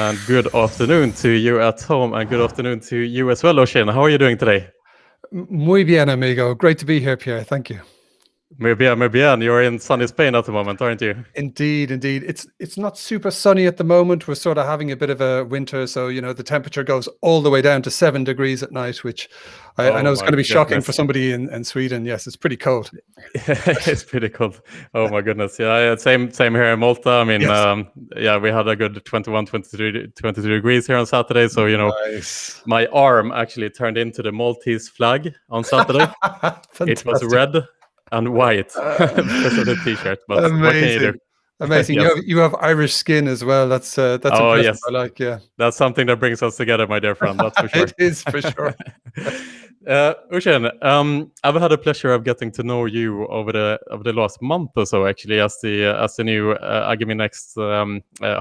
and good afternoon to you at home, and good afternoon to you as well, Oisin. How are you doing today? Muy bien, amigo. Great to be here, Pierre. Thank you. Muy bien. You're in sunny Spain at the moment, aren't you? Indeed. It's not super sunny at the moment. We're sort of having a bit of a winter, so the temperature goes all the way down to 7 degrees at night, which I know is going to be shocking for somebody in Sweden. Yes, it's pretty cold. It's pretty cold. Oh my goodness. Yeah, same here in Malta. I mean, yes. We had a good 21, 22 degrees here on Saturday. So, nice. My arm actually turned into the Maltese flag on Saturday. It was red and white because of the t-shirt, but amazing. What can you do? Amazing. Yes. You have Irish skin as well. That's impressive. Yes. I like, yeah. That's something that brings us together, my dear friend. That's for sure. It is for sure. Oisin, I've had a pleasure of getting to know you over the last month or so, actually, as the new iGaming Next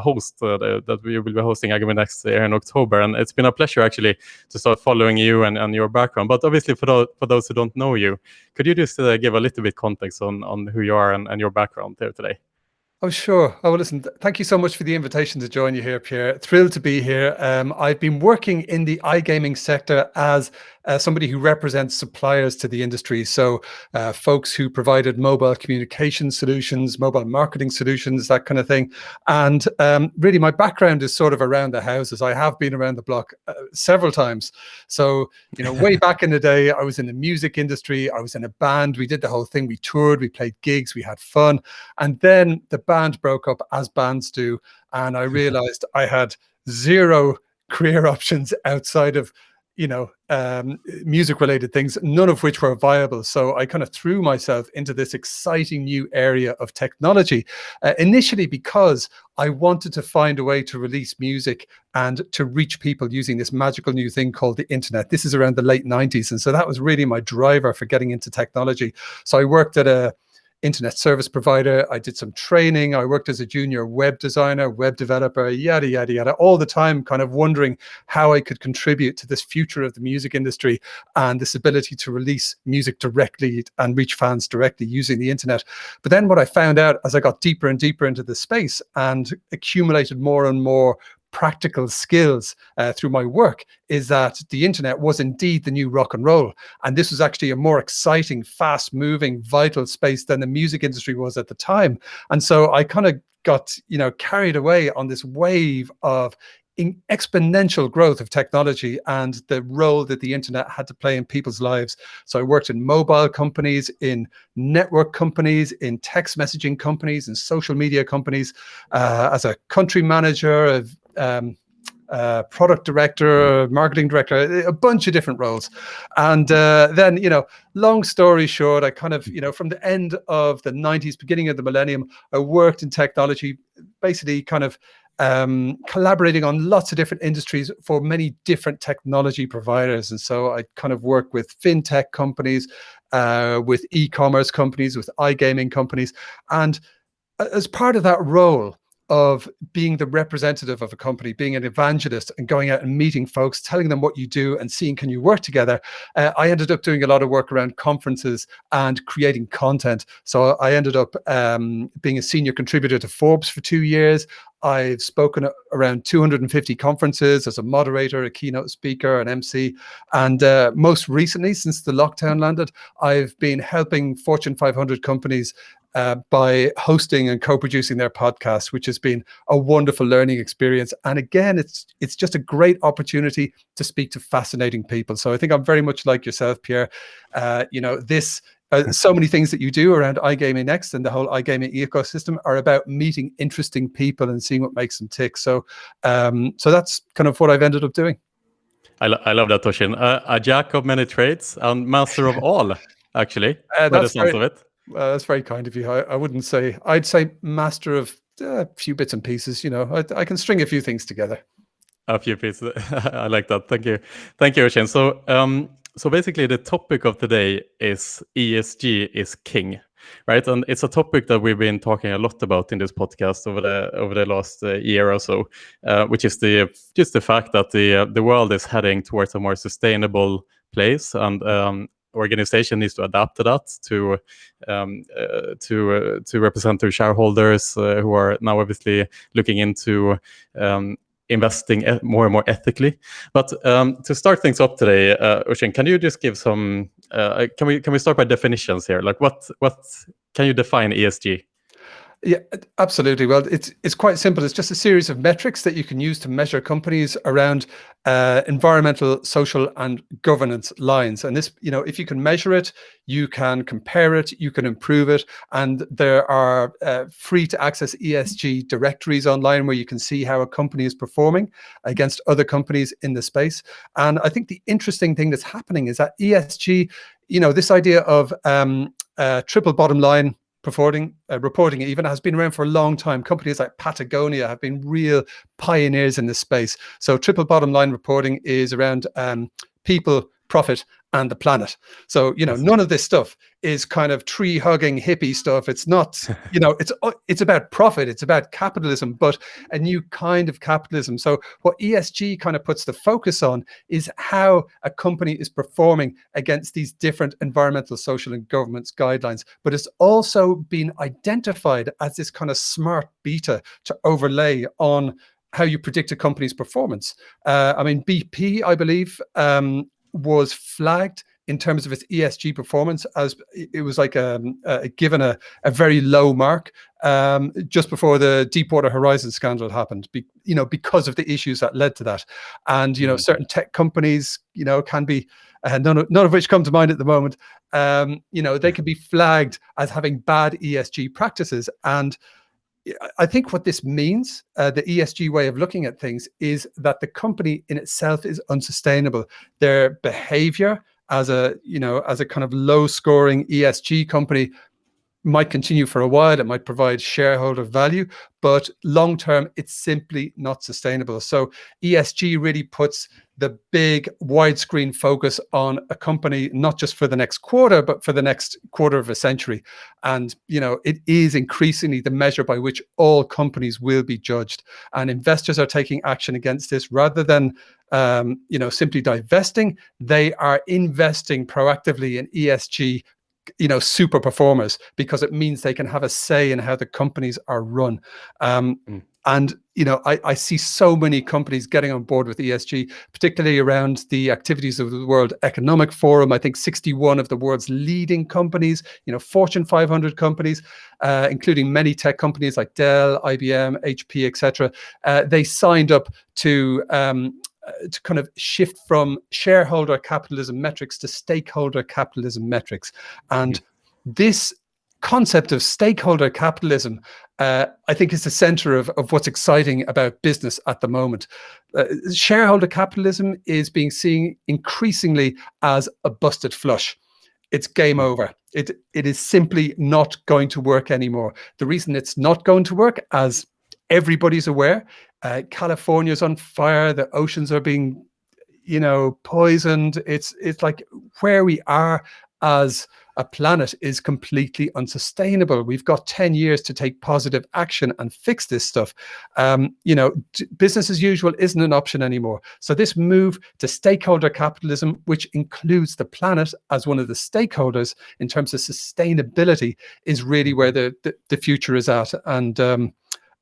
host that we will be hosting iGaming Next here in October, and it's been a pleasure actually to start following you and your background. But obviously, for those who don't know you, could you just give a little bit context on who you are and your background here today? Oh, sure. Oh, well, listen, thank you so much for the invitation to join you here, Pierre. Thrilled to be here. I've been working in the iGaming sector as somebody who represents suppliers to the industry. So folks who provided mobile communication solutions, mobile marketing solutions, that kind of thing. And really, my background is sort of around the houses. I have been around the block several times. So, way back in the day, I was in the music industry. I was in a band. We did the whole thing. We toured, we played gigs, we had fun. And then the band broke up, as bands do. And I realized I had zero career options outside of music related things, none of which were viable. So I kind of threw myself into this exciting new area of technology, initially because I wanted to find a way to release music and to reach people using this magical new thing called the internet. This is around the late 90s. And so that was really my driver for getting into technology. So I worked at a internet service provider. I did some training. I worked as a junior web designer, web developer, yada, yada, yada, all the time kind of wondering how I could contribute to this future of the music industry and this ability to release music directly and reach fans directly using the internet. But then what I found out as I got deeper and deeper into the space and accumulated more and more practical skills through my work is that the internet was indeed the new rock and roll. And this was actually a more exciting, fast moving, vital space than the music industry was at the time. And so I kind of got, carried away on this wave of exponential growth of technology and the role that the internet had to play in people's lives. So I worked in mobile companies, in network companies, in text messaging companies, and social media companies, as a country manager, product director, marketing director, a bunch of different roles. And then, long story short, I kind of, from the end of the 90s, beginning of the millennium, I worked in technology, basically kind of collaborating on lots of different industries for many different technology providers. And so I kind of work with fintech companies, with e-commerce companies, with iGaming companies. And as part of that role of being the representative of a company, being an evangelist and going out and meeting folks, telling them what you do and seeing, can you work together? I ended up doing a lot of work around conferences and creating content. So I ended up being a senior contributor to Forbes for 2 years. I've spoken at around 250 conferences as a moderator, a keynote speaker, an MC. And most recently, since the lockdown landed, I've been helping Fortune 500 companies by hosting and co-producing their podcasts, which has been a wonderful learning experience. And again, it's just a great opportunity to speak to fascinating people. So I think I'm very much like yourself, Pierre. So many things that you do around iGaming Next and the whole iGaming ecosystem are about meeting interesting people and seeing what makes them tick. So that's kind of what I've ended up doing. I love that, Oisin. A jack of many trades and master of all, actually, by the sounds of it. That's very kind of you. I wouldn't say, I'd say master of a few bits and pieces. I can string a few things together. A few pieces. I like that. Thank you, Oisin. So basically, the topic of today is ESG is king, right? And it's a topic that we've been talking a lot about in this podcast over the last year or so, which is just the fact that the world is heading towards a more sustainable place, and organization needs to adapt to that to represent their shareholders who are now obviously looking into investing more and more ethically. But to start things up today, Oisin, can you just give some? Can we start by definitions here? Like, what can you define ESG? Yeah, absolutely. Well, it's quite simple. It's just a series of metrics that you can use to measure companies around environmental, social, and governance lines. And this, if you can measure it, you can compare it, you can improve it. And there are free to access ESG directories online where you can see how a company is performing against other companies in the space. And I think the interesting thing that's happening is that ESG, this idea of triple bottom line reporting even has been around for a long time. Companies like Patagonia have been real pioneers in this space. So triple bottom line reporting is around people, profit, and the planet. So, none of this stuff is kind of tree hugging hippie stuff. It's not, it's about profit. It's about capitalism, but a new kind of capitalism. So what ESG kind of puts the focus on is how a company is performing against these different environmental, social, and governance guidelines. But it's also been identified as this kind of smart beta to overlay on how you predict a company's performance. BP, I believe, was flagged in terms of its ESG performance as it was like given a very low mark just before the Deepwater Horizon scandal happened, because of the issues that led to that. And, certain tech companies, can be, none of which come to mind at the moment, they can be flagged as having bad ESG practices. And I think what this means, the ESG way of looking at things, is that the company in itself is unsustainable. Their behavior as a kind of low-scoring ESG company might continue for a while. It might provide shareholder value, but long-term, it's simply not sustainable. So ESG really puts the big widescreen focus on a company, not just for the next quarter, but for the next quarter of a century. And, it is increasingly the measure by which all companies will be judged. And investors are taking action against this rather than, simply divesting. They are investing proactively in ESG super performers, because it means they can have a say in how the companies are run. And, I see so many companies getting on board with ESG, particularly around the activities of the World Economic Forum. I think 61 of the world's leading companies, Fortune 500 companies, including many tech companies like Dell, IBM, HP, etc. They signed up to kind of shift from shareholder capitalism metrics to stakeholder capitalism metrics. And this concept of stakeholder capitalism, I think, is the center of what's exciting about business at the moment. Shareholder capitalism is being seen increasingly as a busted flush. It's game over. It is simply not going to work anymore. The reason it's not going to work, as everybody's aware, California's on fire, the oceans are being, poisoned. It's like where we are as a planet is completely unsustainable. We've got 10 years to take positive action and fix this stuff. Business as usual isn't an option anymore. So this move to stakeholder capitalism, which includes the planet as one of the stakeholders in terms of sustainability, is really where the future is at. And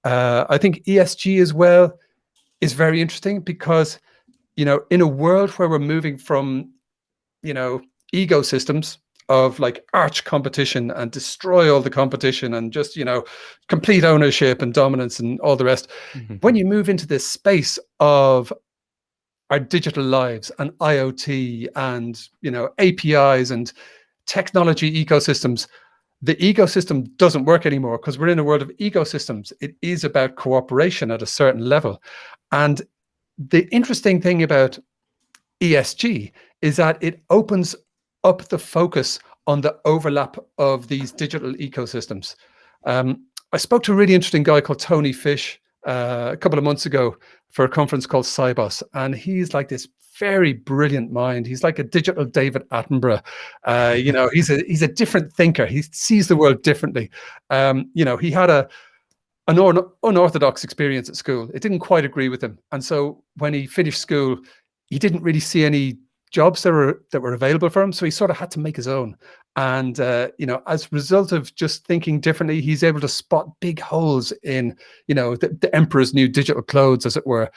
I think ESG as well is very interesting because, in a world where we're moving from, ecosystems of like arch competition and destroy all the competition and just, complete ownership and dominance and all the rest. When you move into this space of our digital lives and IoT and, APIs and technology ecosystems, the ecosystem doesn't work anymore because we're in a world of ecosystems. It is about cooperation at a certain level. And the interesting thing about ESG is that it opens up the focus on the overlap of these digital ecosystems. I spoke to a really interesting guy called Tony Fish a couple of months ago for a conference called Cybos, and he's like this very brilliant mind. He's like a digital David Attenborough. He's a different thinker. He sees the world differently. He had an unorthodox experience at school. It didn't quite agree with him, and so when he finished school, he didn't really see any jobs that were available for him. So he sort of had to make his own. And as a result of just thinking differently, he's able to spot big holes in, the emperor's new digital clothes, as it were.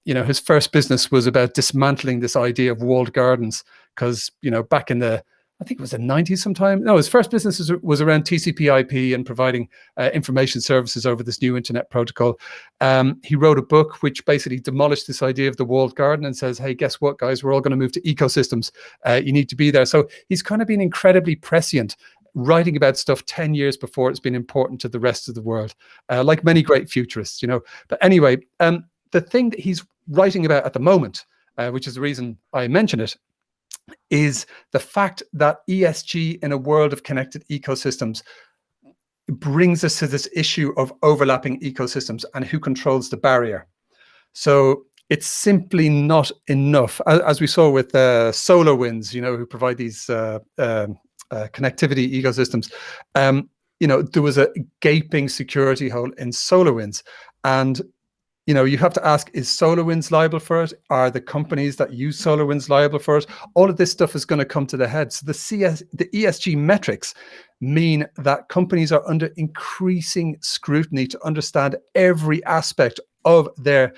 His first business was about dismantling this idea of walled gardens, because back in I think it was the 90s sometime. No, his first business was around TCP/IP and providing information services over this new internet protocol. He wrote a book which basically demolished this idea of the walled garden and says, hey, guess what, guys? We're all going to move to ecosystems. You need to be there. So he's kind of been incredibly prescient, writing about stuff 10 years before it's been important to the rest of the world, like many great futurists, But anyway, the thing that he's writing about at the moment, which is the reason I mention it, is the fact that ESG in a world of connected ecosystems brings us to this issue of overlapping ecosystems and who controls the barrier. So it's simply not enough, as we saw with SolarWinds, who provide these connectivity ecosystems. There was a gaping security hole in SolarWinds, and you have to ask, is SolarWinds liable for it? Are the companies that use SolarWinds liable for it? All of this stuff is going to come to the head. So the ESG metrics mean that companies are under increasing scrutiny to understand every aspect of their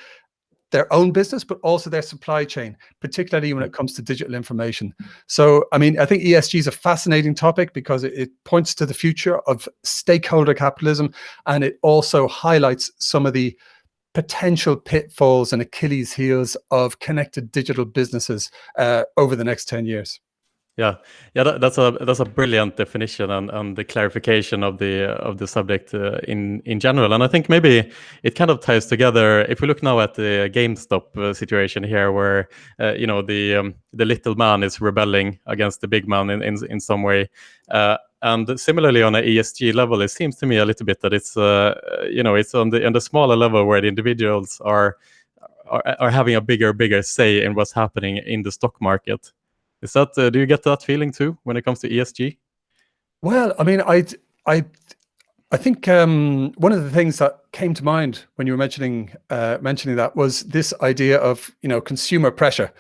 own business, but also their supply chain, particularly when it comes to digital information. So, I think ESG is a fascinating topic because it points to the future of stakeholder capitalism, and it also highlights some of the potential pitfalls and Achilles heels of connected digital businesses over the next 10 years. Yeah, that's a brilliant definition and the clarification of the subject in general. And I think maybe it kind of ties together. If we look now at the GameStop situation here, where the little man is rebelling against the big man in some way. And similarly, on an ESG level, it seems to me a little bit that it's it's on the smaller level where the individuals are having a bigger say in what's happening in the stock market. Is that do you get that feeling too when it comes to ESG? Well, I think one of the things that came to mind when you were mentioning that was this idea of consumer pressure.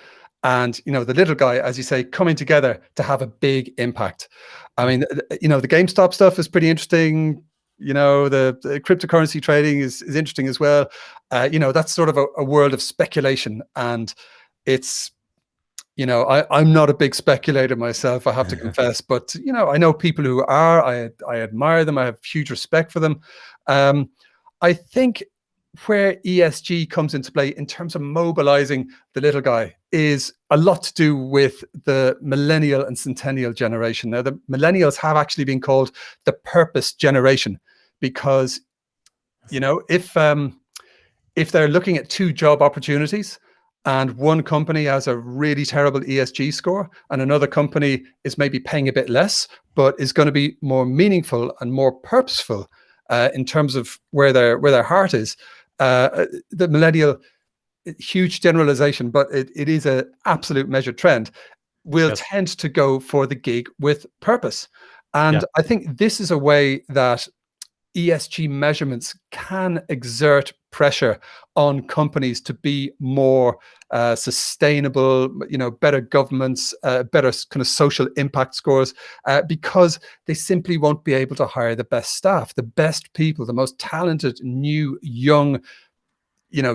And the little guy, as you say, coming together to have a big impact. The GameStop stuff is pretty interesting. The cryptocurrency trading is interesting as well. That's sort of a world of speculation, and it's I'm not a big speculator myself, I have to confess, but I know people who are. I admire them. I have huge respect for them. I think where ESG comes into play in terms of mobilizing the little guy is a lot to do with the millennial and centennial generation. Now, the millennials have actually been called the purpose generation because, if they're looking at two job opportunities and one company has a really terrible ESG score and another company is maybe paying a bit less, but is going to be more meaningful and more purposeful in terms of where their heart is. The millennial, huge generalization, but it is an absolute measured trend, will tend to go for the gig with purpose. And I think this is a way that ESG measurements can exert pressure on companies to be more sustainable, better governments, better kind of social impact scores, because they simply won't be able to hire the best staff, the best people, the most talented, new, young,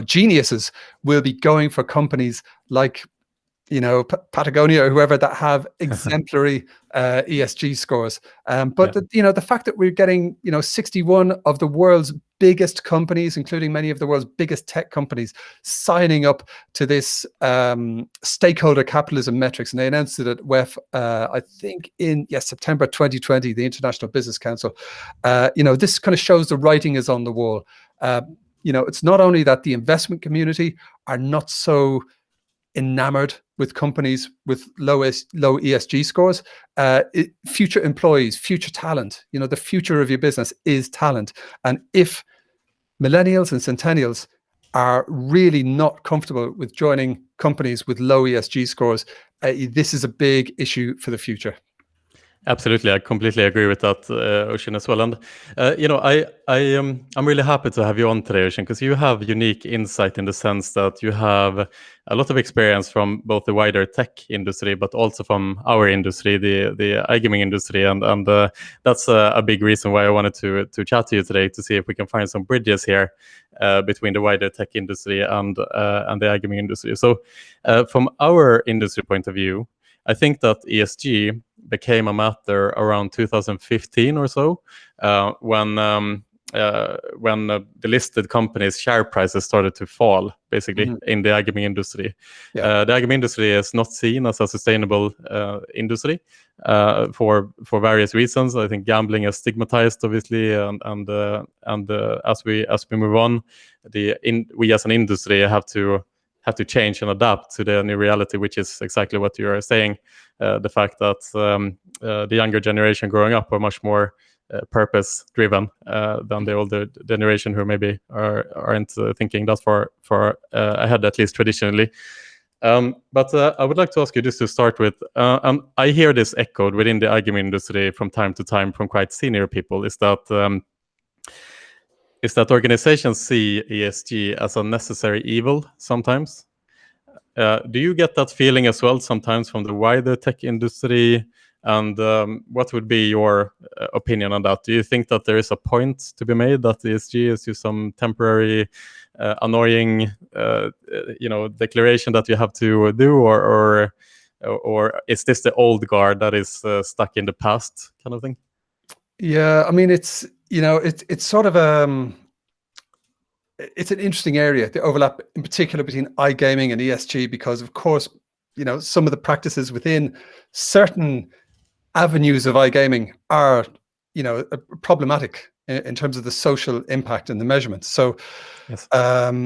geniuses will be going for companies like Patagonia or whoever that have exemplary ESG scores. But the fact that we're getting 61 of the world's biggest companies, including many of the world's biggest tech companies, signing up to this stakeholder capitalism metrics, and they announced it at WEF, I think in September 2020, the International Business Council. This kind of shows the writing is on the wall. It's not only that the investment community are not so enamored with companies with low ESG scores. Future employees, future talent, the future of your business is talent. And if millennials and centennials are really not comfortable with joining companies with low ESG scores, this is a big issue for the future. Absolutely, I completely agree with that, Oisin, as well. And I'm really happy to have you on today, Oisin, because you have unique insight in the sense that you have a lot of experience from both the wider tech industry, but also from our industry, the iGaming industry, and that's a big reason why I wanted to chat to you today, to see if we can find some bridges here between the wider tech industry and the iGaming industry. So, from our industry point of view, I think that ESG became a matter around 2015 or so, when the listed companies' share prices started to fall, basically, in the iGaming industry. Yeah. The iGaming industry is not seen as a sustainable industry for various reasons. I think gambling is stigmatized, obviously, and as we move on, we as an industry have to change and adapt to the new reality, which is exactly what you are saying. The fact that the younger generation growing up are much more purpose-driven than the older generation, who maybe aren't thinking that far ahead, at least traditionally. But I would like to ask you, just to start with, I hear this echoed within the iGaming industry from time to time from quite senior people, is that organizations see ESG as a necessary evil sometimes. Do you get that feeling as well sometimes from the wider tech industry? And what would be your opinion on that? Do you think that there is a point to be made that ESG is just some temporary, annoying, declaration that you have to do, or is this the old guard that is stuck in the past, kind of thing? Yeah, I mean, it's sort of it's an interesting area, the overlap in particular between iGaming and ESG, because of course, some of the practices within certain avenues of iGaming are, problematic in terms of the social impact and the measurement. So, yes. The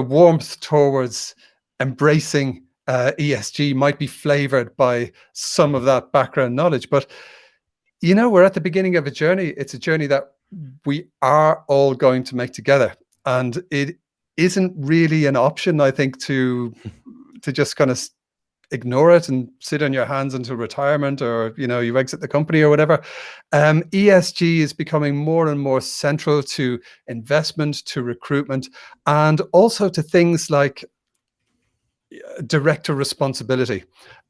warmth towards embracing ESG might be flavored by some of that background knowledge, but we're at the beginning of a journey. It's a journey that we are all going to make together, and it isn't really an option, I think, to just kind of ignore it and sit on your hands until retirement, or you exit the company or whatever. ESG is becoming more and more central to investment, to recruitment, and also to things like director responsibility.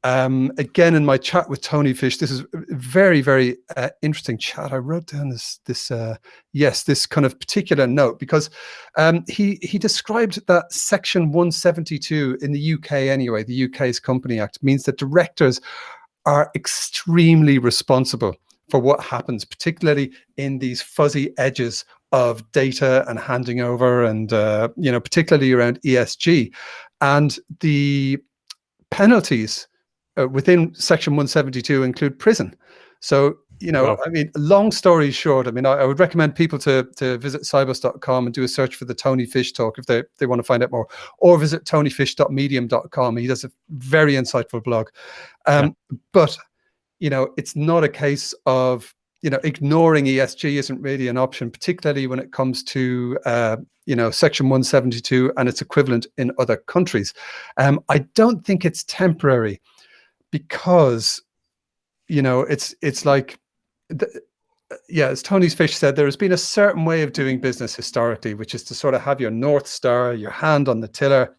Again, in my chat with Tony Fish, this is a very, very interesting chat. I wrote down this kind of particular note, because he described that Section 172 in the UK, anyway, the UK's Company Act, means that directors are extremely responsible for what happens, particularly in these fuzzy edges of data and handing over, and particularly around ESG. And the penalties within Section 172 include prison. So, Wow. I mean, long story short, I mean, I would recommend people to visit cybus.com and do a search for the Tony Fish talk if they want to find out more, or visit tonyfish.medium.com. He does a very insightful blog. But, it's not a case of, ignoring ESG isn't really an option, particularly when it comes to, Section 172 and its equivalent in other countries. I don't think it's temporary, because, it's like, as Tony Fish said, there has been a certain way of doing business historically, which is to sort of have your North Star, your hand on the tiller,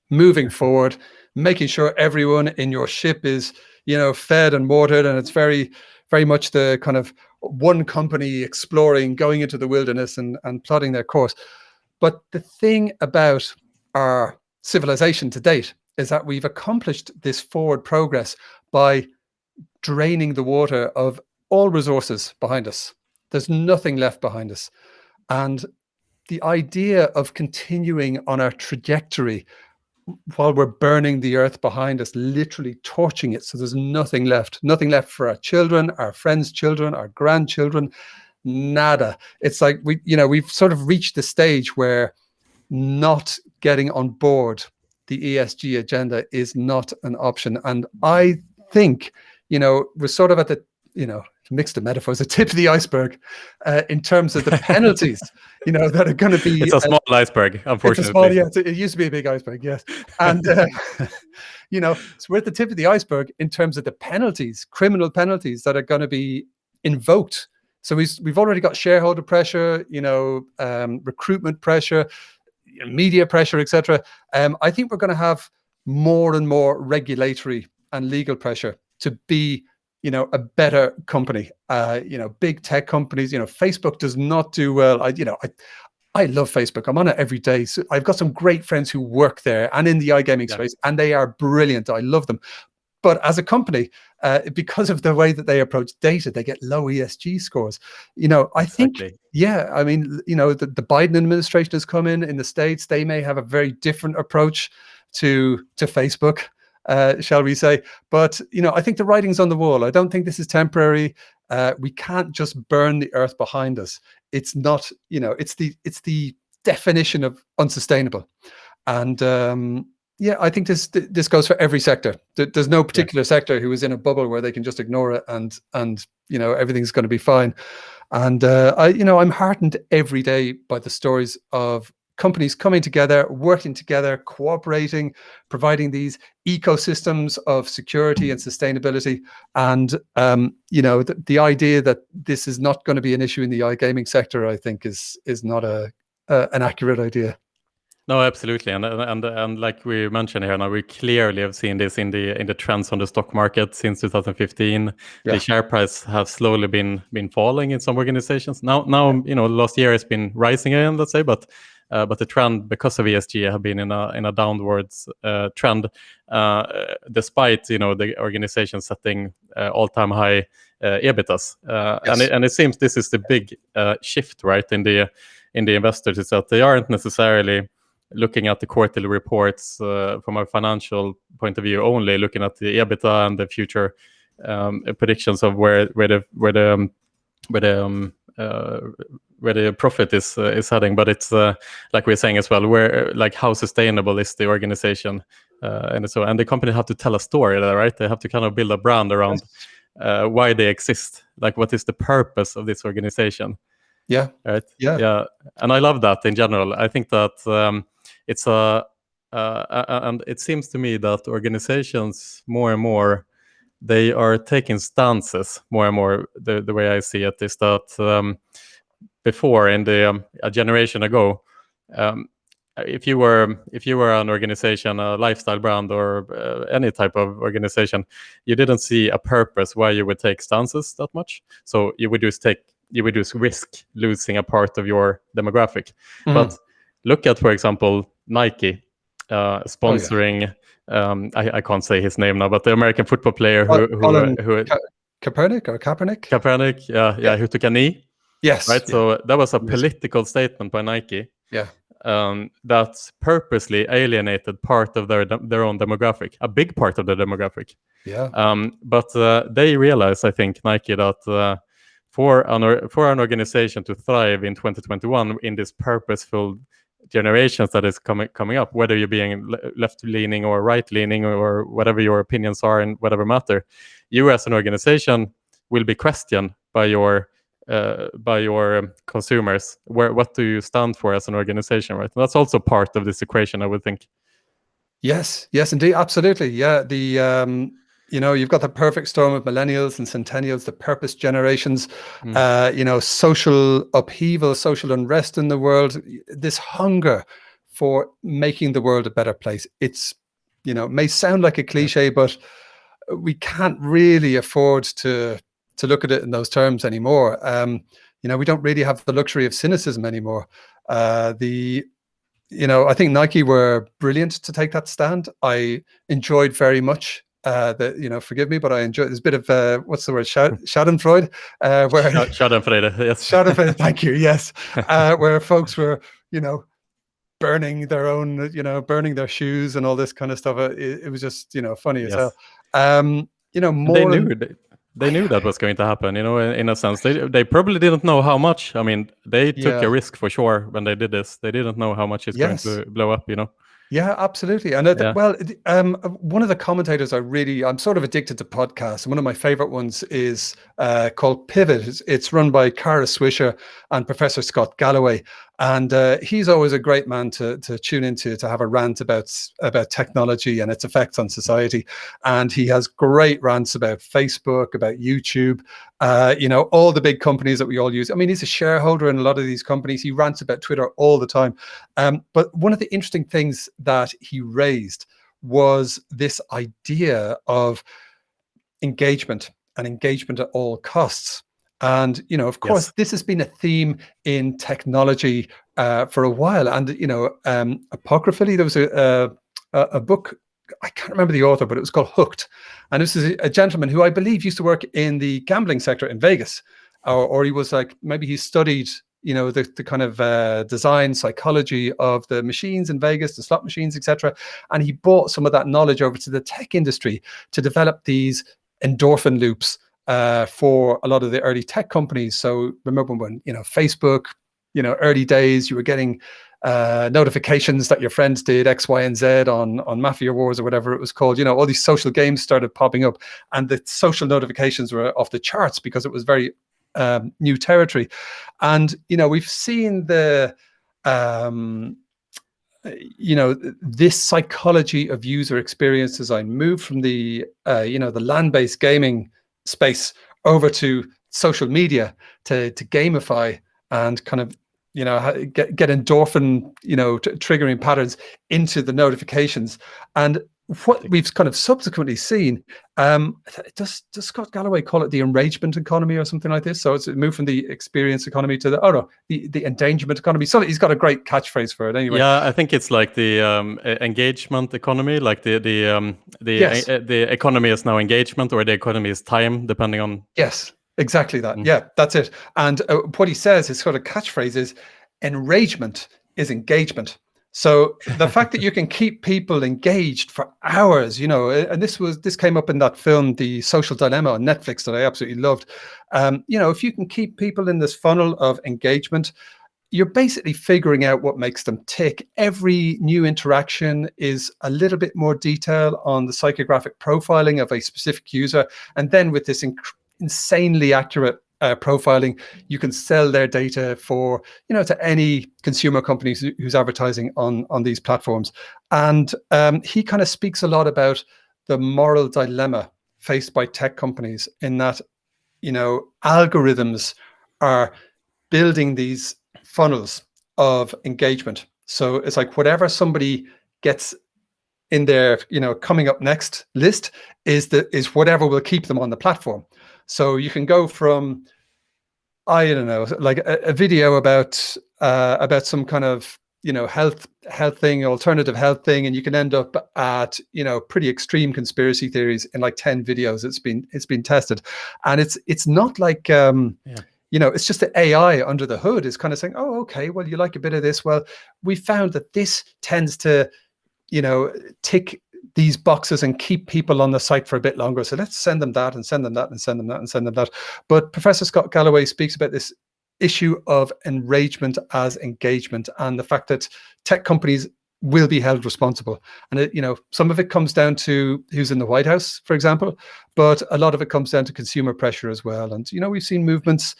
moving forward, making sure everyone in your ship is, fed and watered, and it's very, very much the kind of one company exploring, going into the wilderness and plotting their course. But the thing about our civilization to date is that we've accomplished this forward progress by draining the water of all resources behind us. There's nothing left behind us. And the idea of continuing on our trajectory while we're burning the earth behind us, literally torching it, so there's nothing left for our children, our friends' children, our grandchildren, nada. It's like we've sort of reached the stage where not getting on board the ESG agenda is not an option. And I think, we're sort of at the, mixed the metaphors, the tip of the iceberg in terms of the penalties, that are going to be. It's a small iceberg, unfortunately. It used to be a big iceberg, yes. And, so we're at the tip of the iceberg in terms of the penalties, criminal penalties that are going to be invoked. So we've already got shareholder pressure, recruitment pressure, media pressure, etc. I think we're going to have more and more regulatory and legal pressure to be, a better company. Big tech companies, Facebook does not do well. I love Facebook. I'm on it every day. So I've got some great friends who work there and in the iGaming space, and they are brilliant. I love them. But as a company, because of the way that they approach data, they get low ESG scores. I think, the Biden administration has come in the States. They may have a very different approach to Facebook, shall we say. But, I think the writing's on the wall. I don't think this is temporary. We can't just burn the earth behind us. It's not, it's the definition of unsustainable. And I think this goes for every sector. There's no particular sector who is in a bubble where they can just ignore it and everything's going to be fine. And I'm heartened every day by the stories of companies coming together, working together, cooperating, providing these ecosystems of security and sustainability. And the idea that this is not going to be an issue in the iGaming sector, I think, is not an accurate idea. No, absolutely, and like we mentioned here, now we clearly have seen this in the trends on the stock market since 2015. The share price have slowly been falling in some organizations. Now, last year has been rising again, let's say, but the trend because of ESG have been in a downwards trend, despite the organization setting all-time high EBITDAs, and it seems this is the big shift, right, in the investors, is that they aren't necessarily looking at the quarterly reports from a financial point of view, only looking at the EBITDA and the future predictions of where the profit is heading. But it's like we're saying as well, where like how sustainable is the organization, and the company have to tell a story there, right? They have to kind of build a brand around why they exist, like what is the purpose of this organization. Right. And I love that in general. I think that it's and it seems to me that organizations more and more, they are taking stances more and more. The way I see it is that before, in a generation ago, if you were an organization, a lifestyle brand, or any type of organization, you didn't see a purpose why you would take stances that much. So you would just risk losing a part of your demographic. But look at, for example, Nike sponsoring. I can't say his name now, but the American football player who Kaepernick, who took a knee. Yes. Right. So that was a political statement by Nike. That purposely alienated part of their own demographic, a big part of the demographic. But they realized, I think, Nike, that for an organization to thrive in 2021 in this purposeful generations that is coming up, whether you're being left-leaning or right-leaning or whatever your opinions are in whatever matter, you as an organization will be questioned by your consumers. What do you stand for as an organization, right? And that's also part of this equation, I would think. Yes, indeed, absolutely. Yeah, you've got the perfect storm of millennials and centennials, the purpose generations, social upheaval, social unrest in the world, this hunger for making the world a better place. It's, may sound like a cliche, but we can't really afford to look at it in those terms anymore. We don't really have the luxury of cynicism anymore. I think Nike were brilliant to take that stand. I enjoyed very much forgive me, but I enjoyed. There's a bit of what's the word? Schadenfreude, where Schadenfreude, yes. Schadenfreude, thank you, yes. Where folks were, burning their own, burning their shoes and all this kind of stuff. It was just, funny as hell. They knew that was going to happen, in a sense. They probably didn't know how much. I mean, they took a risk for sure when they did this. They didn't know how much it's going to blow up, Yeah, absolutely. And Yeah. well, one of the commentators I'm sort of addicted to podcasts. And one of my favorite ones is called Pivot. It's run by Cara Swisher and Professor Scott Galloway. And he's always a great man to tune into, to have a rant about technology and its effects on society. And he has great rants about Facebook, about YouTube, all the big companies that we all use. I mean, he's a shareholder in a lot of these companies. He rants about Twitter all the time. But one of the interesting things that he raised was this idea of engagement and engagement at all costs. And, of course, this has been a theme in technology for a while. And, apocryphally, there was a book, I can't remember the author, but it was called Hooked. And this is a gentleman who I believe used to work in the gambling sector in Vegas, or he was like, maybe he studied the kind of design psychology of the machines in Vegas, the slot machines, etc. And he brought some of that knowledge over to the tech industry to develop these endorphin loops for a lot of the early tech companies. So remember when Facebook, early days, you were getting notifications that your friends did X, Y, and Z on Mafia Wars or whatever it was called. All these social games started popping up, and the social notifications were off the charts because it was very new territory. And we've seen the this psychology of user experience design move from the the land-based gaming space over to social media to gamify and kind of get endorphin triggering patterns into the notifications. And what we've kind of subsequently seen, does Scott Galloway call it the enragement economy or something like this? So it's moved from the experience economy to the endangerment economy. So he's got a great catchphrase for it anyway. Yeah, I think it's like the engagement economy, like the economy is now engagement, or the economy is time, depending on. Yes, exactly that. Yeah, that's it. And what he says, his sort of catchphrase is, enragement is engagement. So the fact that you can keep people engaged for hours, and this came up in that film, The Social Dilemma on Netflix, that I absolutely loved. If you can keep people in this funnel of engagement, you're basically figuring out what makes them tick. Every new interaction is a little bit more detail on the psychographic profiling of a specific user. And then with this insanely accurate profiling, you can sell their data for to any consumer companies who's advertising on these platforms. And he kind of speaks a lot about the moral dilemma faced by tech companies, in that algorithms are building these funnels of engagement. So it's like whatever somebody gets in their coming up next list is whatever will keep them on the platform. So you can go from, I don't know, like a video about some kind of health thing, alternative health thing, and you can end up at pretty extreme conspiracy theories in like 10 videos. It's been tested, and it's not like it's just the AI under the hood is kind of saying, oh, okay, well, you like a bit of this. Well, we found that this tends to tick these boxes and keep people on the site for a bit longer. So let's send them that and send them that and send them that and send them that. But Professor Scott Galloway speaks about this issue of enragement as engagement, and the fact that tech companies will be held responsible. And some of it comes down to who's in the White House, for example, but a lot of it comes down to consumer pressure as well. And we've seen movements.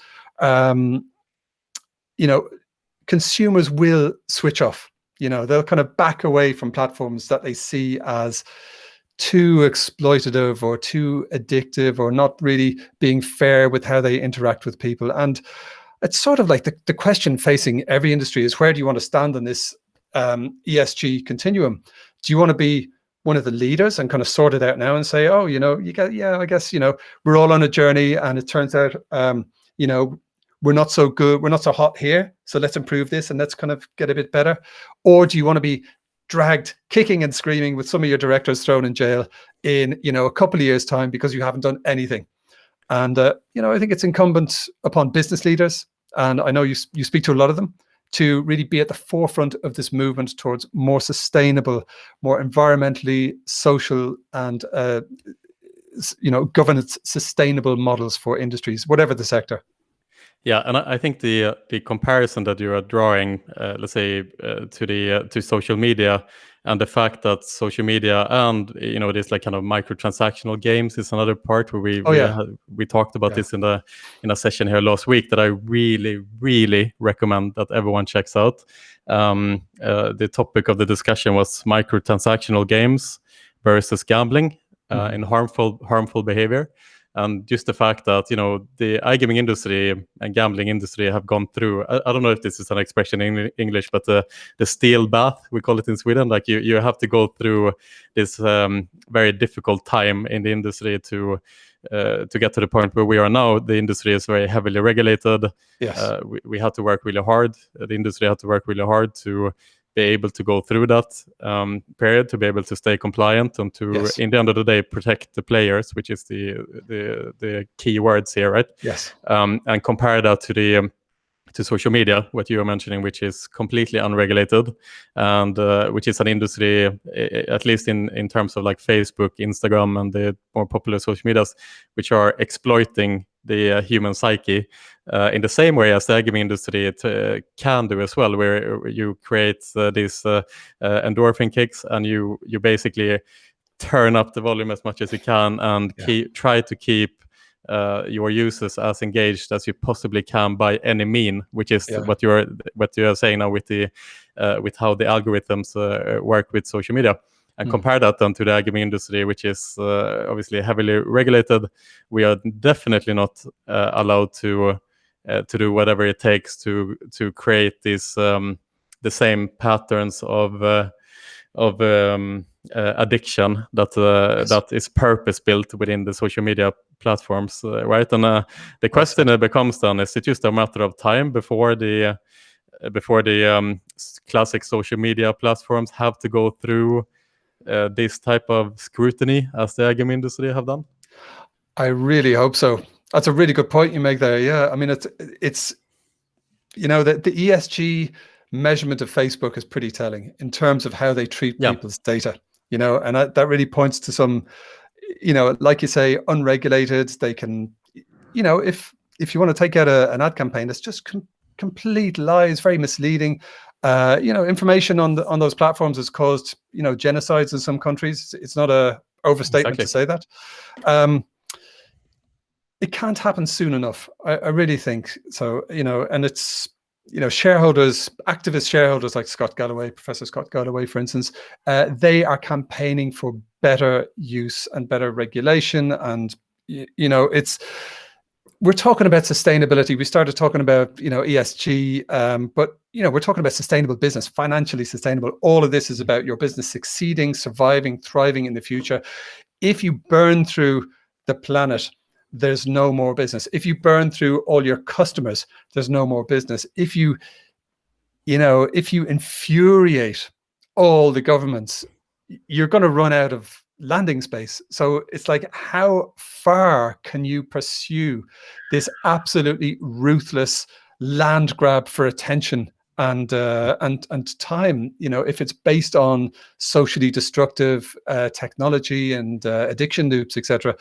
Consumers will switch off. They'll kind of back away from platforms that they see as too exploitative or too addictive, or not really being fair with how they interact with people. And it's sort of like the question facing every industry is, where do you want to stand on this ESG continuum? Do you want to be one of the leaders and kind of sort it out now and say, oh, I guess, we're all on a journey, and it turns out, we're not so good, we're not so hot here, so let's improve this and let's kind of get a bit better? Or do you want to be dragged kicking and screaming with some of your directors thrown in jail in a couple of years' time because you haven't done anything? And I think it's incumbent upon business leaders, and I know you speak to a lot of them, to really be at the forefront of this movement towards more sustainable, more environmentally, social, and governance sustainable models for industries, whatever the sector. Yeah, and I think the comparison that you are drawing, let's say, to social media, and the fact that social media and this like kind of microtransactional games is another part where we talked about this in a session here last week that I really recommend that everyone checks out. The topic of the discussion was microtransactional games versus gambling in harmful behavior. And just the fact that the iGaming industry and gambling industry have gone through, I don't know if this is an expression in English, but the steel bath, we call it in Sweden. Like you have to go through this very difficult time in the industry to get to the point where we are now. The industry is very heavily regulated. Yes. We had to work really hard. The industry had to work really hard to be able to go through that period, to be able to stay compliant, and to, in the end of the day, protect the players, which is the key words here, right? Yes. And compare that to social media, what you were mentioning, which is completely unregulated, and which is an industry, at least in terms of like Facebook, Instagram, and the more popular social medias, which are exploiting the human psyche in the same way as the iGaming industry can do as well, where you create these endorphin kicks, and you basically turn up the volume as much as you can and try to keep your users as engaged as you possibly can by any mean, which is what you are saying now with with how the algorithms work with social media. And compare that then to the iGaming industry, which is obviously heavily regulated. We are definitely not allowed to do whatever it takes to create these the same patterns of addiction that is purpose built within the social media platforms, right? And the question becomes then: is it just a matter of time before the classic social media platforms have to go through this type of scrutiny as the iGaming industry have done? I really hope so. That's a really good point you make there. Yeah, I mean, it's the ESG measurement of Facebook is pretty telling in terms of how they treat people's data. And that really points to some, like you say, unregulated. They can, if you want to take out an ad campaign, it's just complete lies, very misleading. Information on those platforms has caused genocides in some countries. It's not a overstatement to say that. It can't happen soon enough. I really think so. And it's shareholders, activist shareholders like Professor Scott Galloway, for instance, they are campaigning for better use and better regulation. And we're talking about sustainability. We started talking about ESG, but we're talking about sustainable business, financially sustainable. All of this is about your business succeeding, surviving, thriving in the future. If you burn through the planet, there's no more business. If you burn through all your customers, there's no more business. If you infuriate all the governments, you're going to run out of landing space. So it's like, how far can you pursue this absolutely ruthless land grab for attention and time? If it's based on socially destructive technology and addiction loops, etc.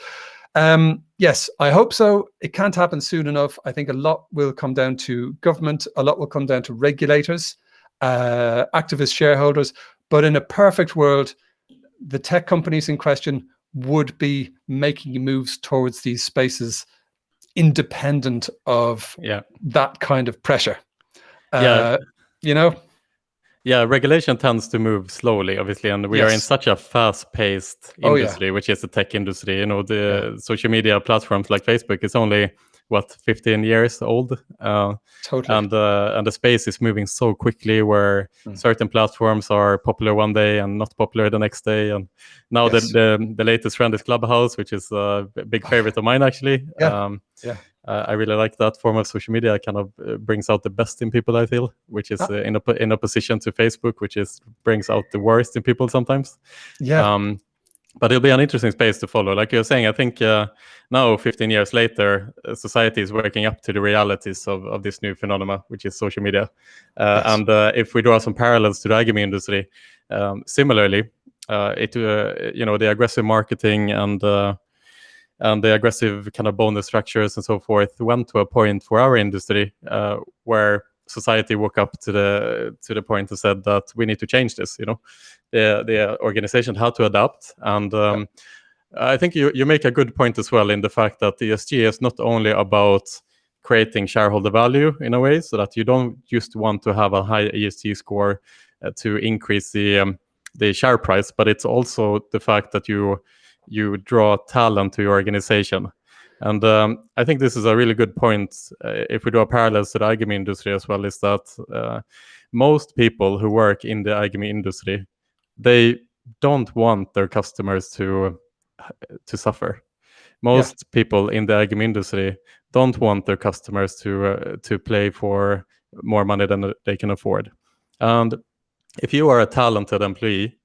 Yes, I hope so. It can't happen soon enough. I think a lot will come down to government. A lot will come down to regulators, activist shareholders. But in a perfect world, the tech companies in question would be making moves towards these spaces independent of that kind of pressure. Regulation tends to move slowly, obviously, and we are in such a fast-paced industry, which is the tech industry. The social media platforms like Facebook is only 15 years old, totally. And the space is moving so quickly, where certain platforms are popular one day and not popular the next day. And now the latest trend is Clubhouse, which is a big favorite of mine, actually. I really like that form of social media. It kind of brings out the best in people, I feel, which is in opposition to Facebook, which brings out the worst in people sometimes. But it'll be an interesting space to follow. Like you're saying, I think now, 15 years later, society is waking up to the realities of this new phenomena, which is social media. And if we draw some parallels to the iGaming industry, similarly, the aggressive marketing and the aggressive kind of bonus structures and so forth went to a point for our industry where society woke up to the point and said that we need to change this. The organization had to adapt, and I think you make a good point as well in the fact that ESG is not only about creating shareholder value in a way, so that you don't just want to have a high ESG score to increase the share price, but it's also the fact that you draw talent to your organization. And I think this is a really good point. If we draw parallels to the iGaming industry as well, is that most people who work in the iGaming industry, they don't want their customers to suffer. Most people in the iGaming industry don't want their customers to play for more money than they can afford. And if you are a talented employee,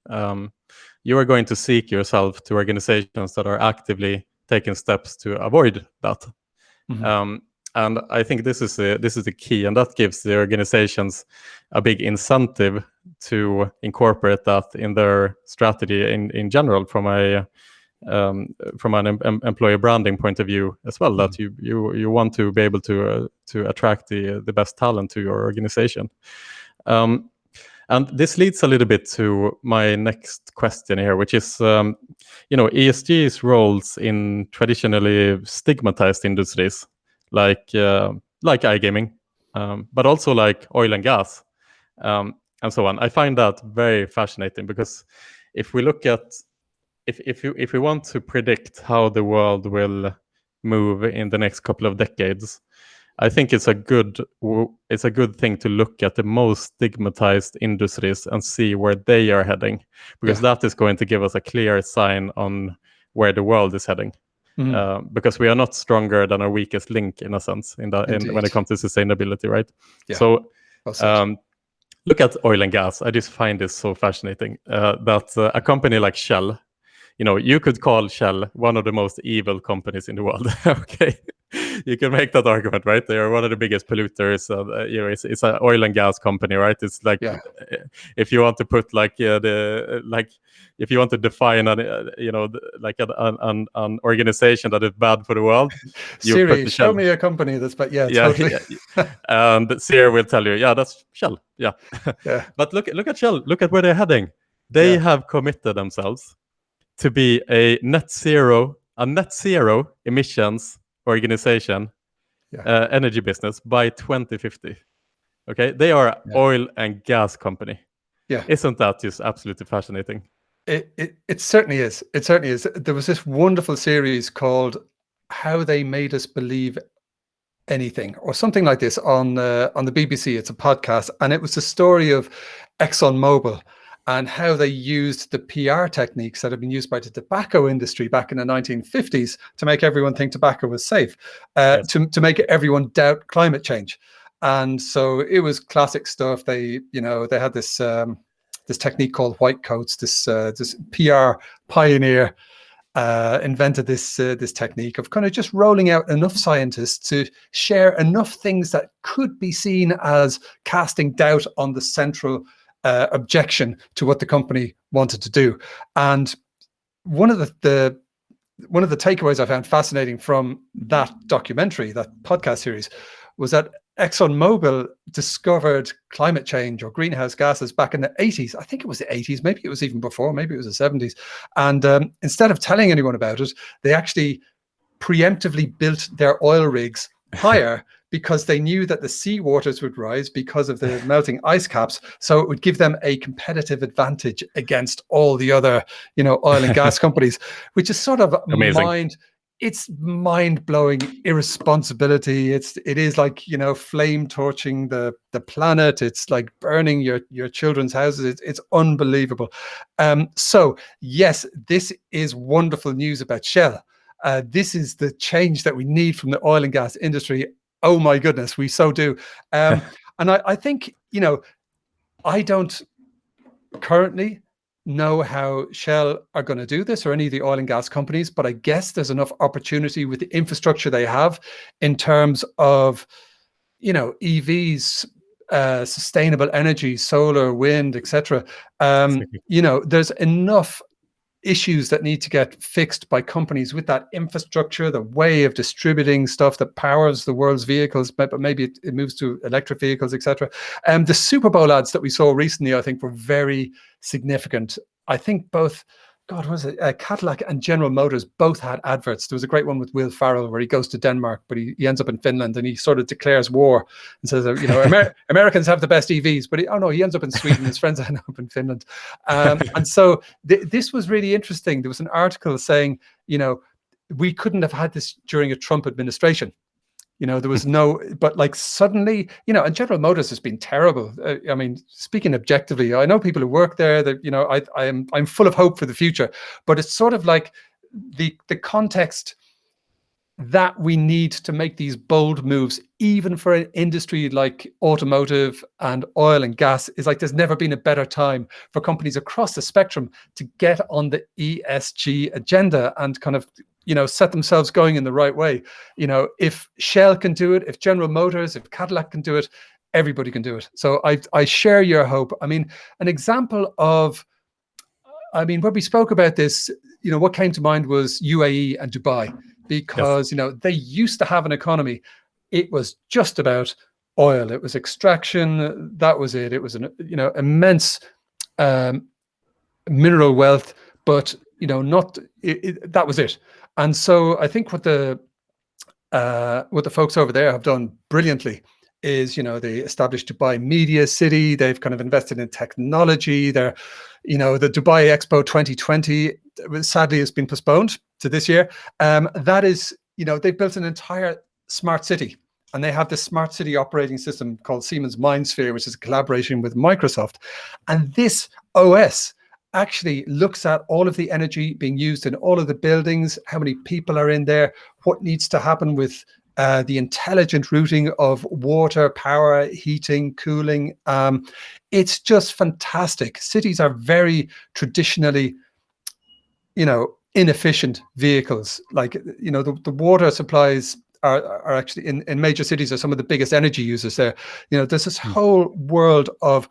you are going to seek yourself to organizations that are actively taking steps to avoid that. And I think this is the key, and that gives the organizations a big incentive to incorporate that in their strategy in general, from an employer branding point of view as well. That you want to be able to attract the best talent to your organization. And this leads a little bit to my next question here, which is, ESG's roles in traditionally stigmatized industries like iGaming, but also like oil and gas, and so on. I find that very fascinating, because if we look at if we want to predict how the world will move in the next couple of decades, I think it's a good thing to look at the most stigmatized industries and see where they are heading, because that is going to give us a clear sign on where the world is heading. Because we are not stronger than our weakest link, in a sense, when it comes to sustainability, right? So look at oil and gas. I just find this so fascinating, that a company like Shell, you could call Shell one of the most evil companies in the world. Okay, you can make that argument, right? They are one of the biggest polluters. It's an oil and gas company, right? It's like, if you want to put if you want to define an organization that is bad for the world, Siri, show me a company that's bad. Totally. And Siri will tell you, that's Shell. But look at Shell. Look at where they're heading. They have committed themselves to be a net zero emissions organization, energy business, by 2050. Okay, they are oil and gas company. Isn't that just absolutely fascinating? It certainly is. It certainly is. There was this wonderful series called "How They Made Us Believe Anything," or something like this, on the BBC. It's a podcast, and it was the story of ExxonMobil and how they used the PR techniques that had been used by the tobacco industry back in the 1950s to make everyone think tobacco was safe, to make everyone doubt climate change. And so it was classic stuff. They had this this technique called white coats. This PR pioneer invented this technique of kind of just rolling out enough scientists to share enough things that could be seen as casting doubt on the central objection to what the company wanted to do. And one of the takeaways I found fascinating from that documentary, that podcast series, was that ExxonMobil discovered climate change or greenhouse gases back in the 80s. I think it was the 80s, maybe it was even before, maybe it was the 70s. And instead of telling anyone about it, they actually preemptively built their oil rigs higher because they knew that the sea waters would rise because of the melting ice caps. So it would give them a competitive advantage against all the other, oil and gas companies, which is sort of amazing. It's mind-blowing irresponsibility. It is like, flame torching the planet. It's like burning your children's houses. It's unbelievable. So yes, this is wonderful news about Shell. This is the change that we need from the oil and gas industry. Oh my goodness, we so do. And I think, I don't currently know how Shell are going to do this, or any of the oil and gas companies, but I guess there's enough opportunity with the infrastructure they have in terms of, EVs, sustainable energy, solar, wind, etc. There's enough issues that need to get fixed by companies with that infrastructure, the way of distributing stuff that powers the world's vehicles, but maybe it moves to electric vehicles, etc. The Super Bowl ads that we saw recently, I think, were very significant. I think both, God, was it Cadillac and General Motors both had adverts. There was a great one with Will Ferrell where he goes to Denmark, but he ends up in Finland, and he sort of declares war and says, you know, Americans have the best EVs, but he ends up in Sweden. His friends end up in Finland. And so this was really interesting. There was an article saying, you know, we couldn't have had this during a Trump administration. You know, there was no, but like suddenly, you know, and General Motors has been terrible. I mean, speaking objectively, I know people who work there that, you know, I'm full of hope for the future, but it's sort of like the context that we need to make these bold moves, even for an industry like automotive and oil and gas, is like there's never been a better time for companies across the spectrum to get on the ESG agenda and kind of, you know, set themselves going in the right way. You know, if Shell can do it, if General Motors, if Cadillac can do it, everybody can do it. So I share your hope. I mean, an example of, I mean, when we spoke about this, you know, what came to mind was UAE and Dubai, because, you know, they used to have an economy. It was just about oil. It was extraction. That was it. It was an, you know, immense mineral wealth, but, you know, that was it. And so I think what the folks over there have done brilliantly is, you know, they established Dubai Media City. They've kind of invested in technology. They're, you know, the Dubai Expo 2020 sadly has been postponed to this year. That is, you know, they've built an entire smart city, and they have this smart city operating system called Siemens MindSphere, which is a collaboration with Microsoft. And this OS actually looks at all of the energy being used in all of the buildings, how many people are in there, what needs to happen with the intelligent routing of water, power, heating, cooling. It's just fantastic. Cities are very traditionally, you know, inefficient vehicles. Like, you know, the water supplies are actually in major cities are some of the biggest energy users there. You know, there's this whole world of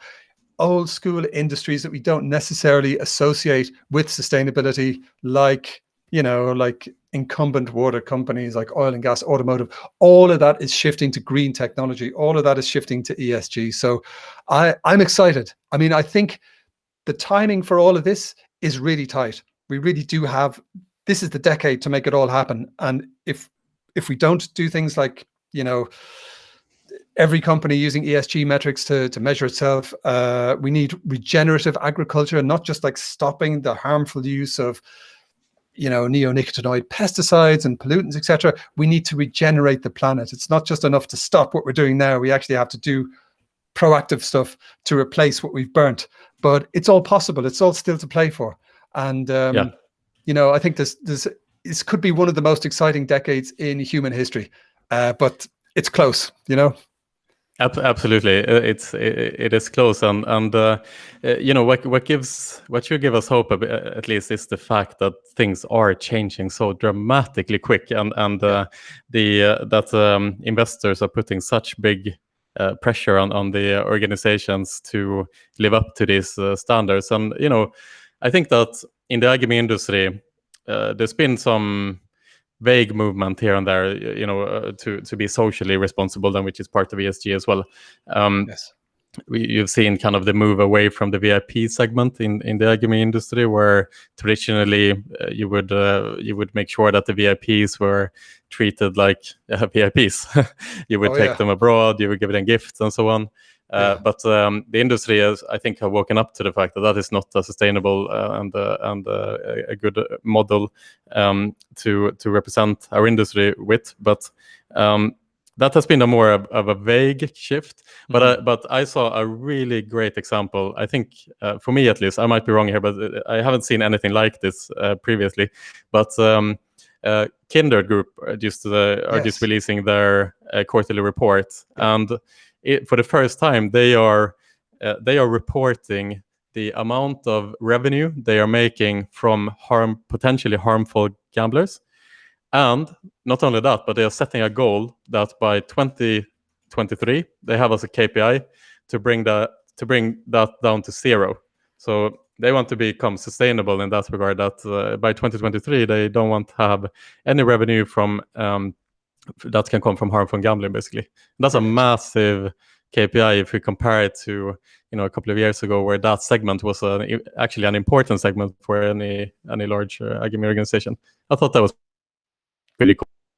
old school industries that we don't necessarily associate with sustainability, like, you know, like incumbent water companies like oil and gas, automotive. All of that is shifting to green technology. All of that is shifting to ESG. So I'm excited. I mean, I think the timing for all of this is really tight. We really do have, this is the decade to make it all happen. And if we don't do things like, you know, every company using ESG metrics to measure itself, we need regenerative agriculture, not just like stopping the harmful use of, you know, neonicotinoid pesticides and pollutants, etc. We need to regenerate the planet. It's not just enough to stop what we're doing now. We actually have to do proactive stuff to replace what we've burnt. But it's all possible. It's all still to play for. And you know, I think this could be one of the most exciting decades in human history. But it's close, you know. Absolutely, it is close, and you know, what should give us hope at least is the fact that things are changing so dramatically quick, and that investors are putting such big pressure on the organizations to live up to these standards. And you know, I think that in the iGaming industry, there's been some vague movement here and there, you know, to be socially responsible, then, which is part of ESG as well. Yes. You've seen kind of the move away from the VIP segment in the iGaming industry, where traditionally you would make sure that the VIPs were treated like VIPs. You would take them abroad, you would give them gifts and so on. But the industry has, I think, have woken up to the fact that that is not a sustainable and a good model to represent our industry with. But that has been a more of a vague shift. But I saw a really great example. I think, for me at least, I might be wrong here, but I haven't seen anything like this previously. But Kindred Group are just releasing their quarterly report, and for the first time, they are reporting the amount of revenue they are making from potentially harmful gamblers. And not only that, but they are setting a goal that by 2023, they have as a KPI to bring that down to zero. So they want to become sustainable in that regard, that by 2023 they don't want to have any revenue from that can come from harmful gambling, basically. That's a massive KPI if we compare it to a couple of years ago, where that segment was actually an important segment for any large iGaming organization. I thought that was pretty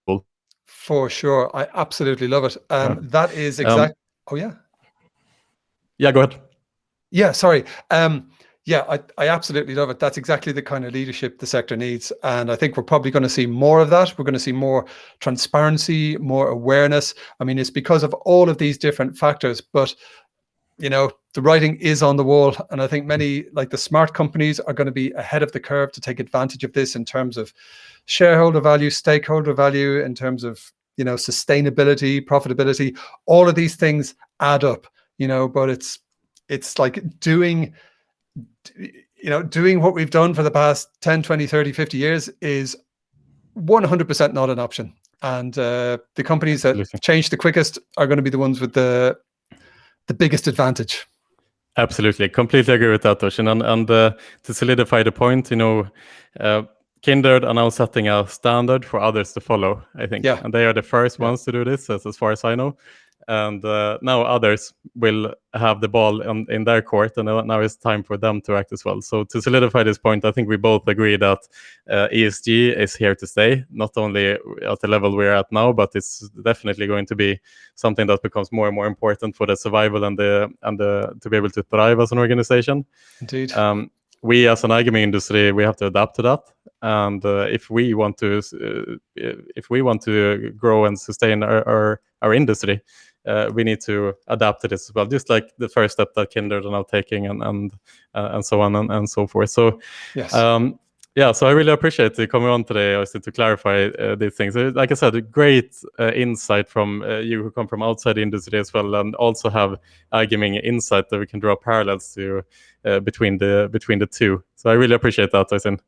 cool. For sure, I absolutely love it. That is exactly. Oh yeah. Yeah, go ahead. Yeah, sorry. Yeah, I absolutely love it. That's exactly the kind of leadership the sector needs. And I think we're probably going to see more of that. We're going to see more transparency, more awareness. I mean, it's because of all of these different factors, but the writing is on the wall. And I think many, like the smart companies, are going to be ahead of the curve to take advantage of this in terms of shareholder value, stakeholder value, in terms of, sustainability, profitability. All of these things add up, but it's like doing what we've done for the past 10, 20, 30, 50 years is 100% not an option. And the companies that change the quickest are going to be the ones with the biggest advantage. Absolutely. Completely agree with that, Oisin. And to solidify the point, Kindred are now setting a standard for others to follow, I think. Yeah. And they are the first ones to do this, as far as I know. And now others will have the ball in their court, and now it's time for them to act as well. So to solidify this point, I think we both agree that ESG is here to stay, not only at the level we're at now, but it's definitely going to be something that becomes more and more important for the survival and to be able to thrive as an organization. Indeed. We as an iGaming industry, we have to adapt to that, and if we want to grow and sustain our industry, we need to adapt to this as well, just like the first step that Kindred are now taking, and so on and so forth. So yes. So I really appreciate you coming on today, Oisin, to clarify these things. Like I said, a great insight from you who come from outside the industry as well, and also have iGaming insight that we can draw parallels to between the two. So I really appreciate that, Oisin.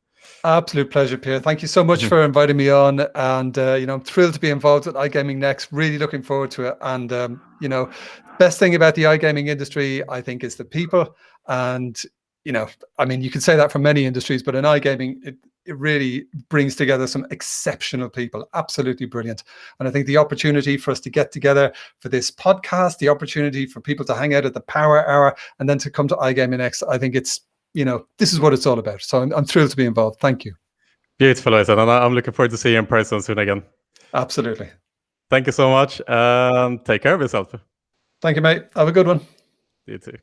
Absolute pleasure, Pierre. Thank you so much for inviting me on. And, I'm thrilled to be involved with iGaming Next. Really looking forward to it. And, best thing about the iGaming industry, I think, is the people. And, I mean, you can say that for many industries, but in iGaming, it really brings together some exceptional people. Absolutely brilliant. And I think the opportunity for us to get together for this podcast, the opportunity for people to hang out at the Power Hour, and then to come to iGaming Next, I think it's, this is what it's all about. So I'm thrilled to be involved. Thank you. Beautiful, Oisin. And I'm looking forward to seeing you in person soon again. Absolutely. Thank you so much. Take care of yourself. Thank you, mate. Have a good one. You too.